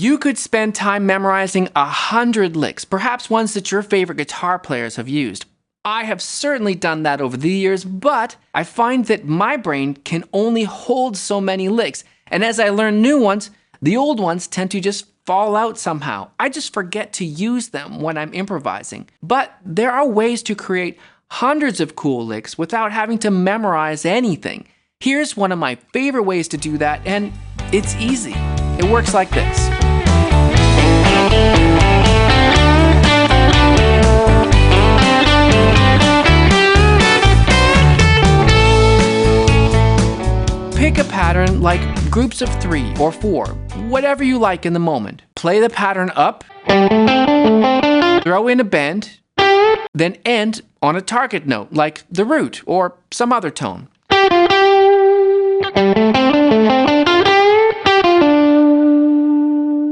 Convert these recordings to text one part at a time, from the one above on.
You could spend time memorizing 100 licks, perhaps ones that your favorite guitar players have used. I have certainly done that over the years, but I find that my brain can only hold so many licks, and as I learn new ones, the old ones tend to just fall out somehow. I just forget to use them when I'm improvising. But there are ways to create hundreds of cool licks without having to memorize anything. Here's one of my favorite ways to do that, and it's easy. It works like this. Pick a pattern like groups of 3 or 4, whatever you like in the moment. Play the pattern up, throw in a bend, then end on a target note like the root or some other tone.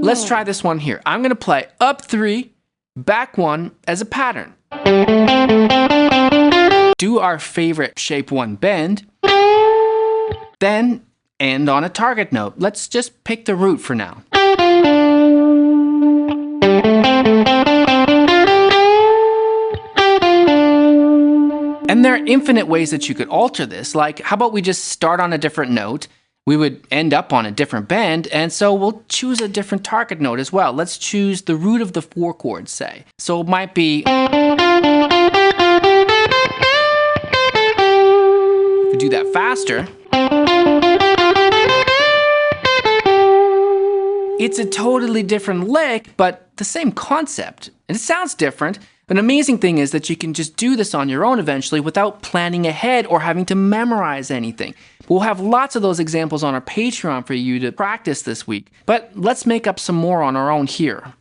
Let's try this one here. I'm going to play up 3, back 1 as a pattern. Do our favorite shape 1 bend, then end on a target note. Let's just pick the root for now. And there are infinite ways that you could alter this. Like, how about we just start on a different note? We would end up on a different bend, and so we'll choose a different target note as well. Let's choose the root of the 4 chord, say. So it might be... If we do that faster... It's a totally different lick, but the same concept. And it sounds different. An amazing thing is that you can just do this on your own eventually without planning ahead or having to memorize anything. We'll have lots of those examples on our Patreon for you to practice this week. But let's make up some more on our own here.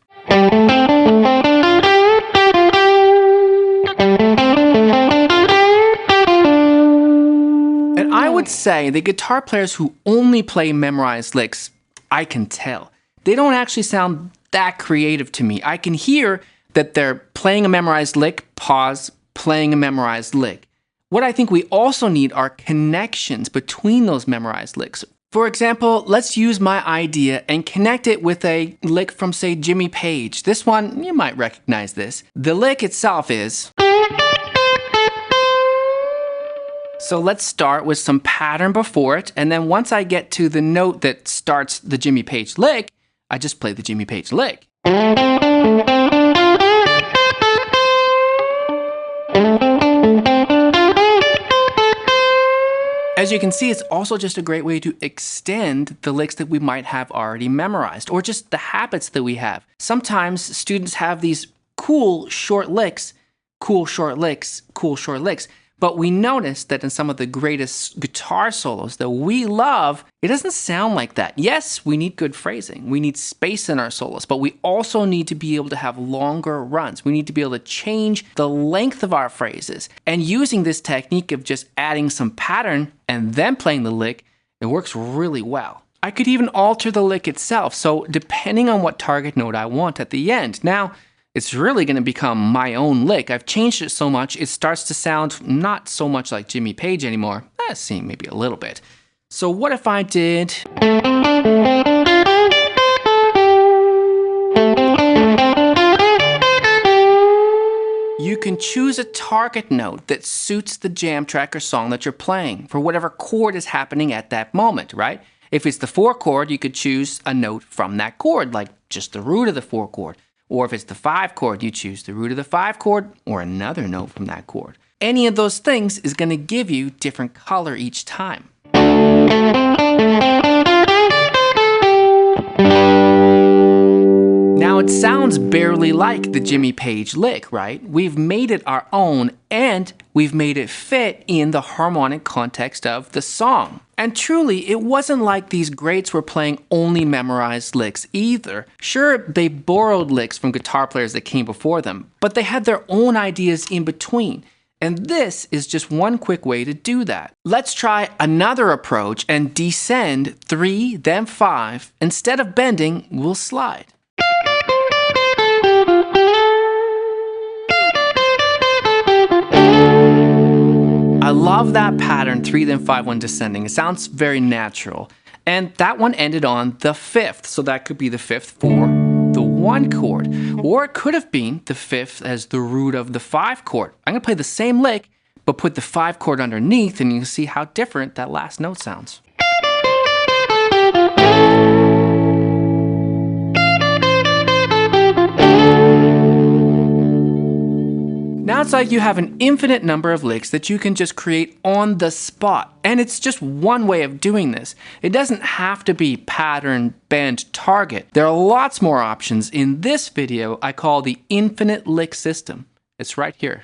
And I would say the guitar players who only play memorized licks, I can tell. They don't actually sound that creative to me. I can hear that they're playing a memorized lick, pause, playing a memorized lick. What I think we also need are connections between those memorized licks. For example, let's use my idea and connect it with a lick from, say, Jimmy Page. This one, you might recognize this. The lick itself is... So let's start with some pattern before it, and then once I get to the note that starts the Jimmy Page lick, I just play the Jimmy Page lick. As you can see, it's also just a great way to extend the licks that we might have already memorized, or just the habits that we have. Sometimes students have these cool short licks, cool short licks, cool short licks. But we notice that in some of the greatest guitar solos that we love, it doesn't sound like that. Yes, we need good phrasing. We need space in our solos, but we also need to be able to have longer runs. We need to be able to change the length of our phrases. And using this technique of just adding some pattern and then playing the lick, it works really well. I could even alter the lick itself, so depending on what target note I want at the end. Now, it's really going to become my own lick. I've changed it so much, it starts to sound not so much like Jimmy Page anymore. See, maybe a little bit. So what if I did... You can choose a target note that suits the jam track or song that you're playing for whatever chord is happening at that moment, right? If it's the 4 chord, you could choose a note from that chord, like just the root of the 4 chord. Or if it's the 5 chord, you choose the root of the 5 chord or another note from that chord. Any of those things is going to give you different color each time. Now it sounds barely like the Jimmy Page lick, right? We've made it our own and we've made it fit in the harmonic context of the song. And truly, it wasn't like these greats were playing only memorized licks either. Sure, they borrowed licks from guitar players that came before them, but they had their own ideas in between. And this is just one quick way to do that. Let's try another approach and descend 3, then 5. Instead of bending, we'll slide. I love that pattern, 3 then 5 when descending. It sounds very natural. And that one ended on the 5th, so that could be the 5th for the 1 chord. Or it could have been the 5th as the root of the 5 chord. I'm going to play the same lick, but put the 5 chord underneath, and you can see how different that last note sounds. Now it's like you have an infinite number of licks that you can just create on the spot. And it's just one way of doing this. It doesn't have to be pattern, bend, target. There are lots more options in this video I call the infinite lick system. It's right here.